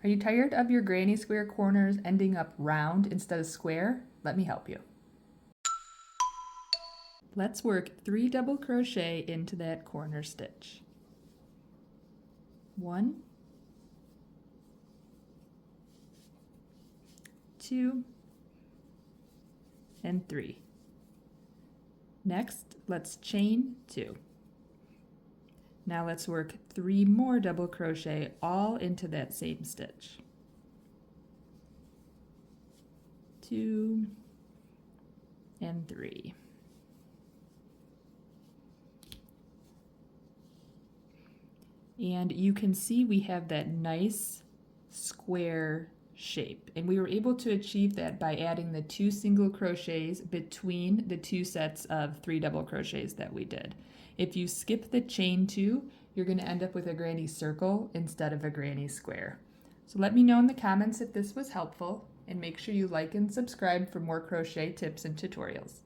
Are you tired of your granny square corners ending up round instead of square? Let me help you. Let's work 3 double crochet into that corner stitch. 1, 2, and 3. Next, let's chain 2. Now let's work 3 more double crochet all into that same stitch. 2 and 3. And you can see we have that nice square shape, and we were able to achieve that by adding the 2 single crochets between the 2 sets of 3 double crochets that we did. If you skip the chain 2, you're going to end up with a granny circle instead of a granny square. So let me know in the comments if this was helpful, and make sure you like and subscribe for more crochet tips and tutorials.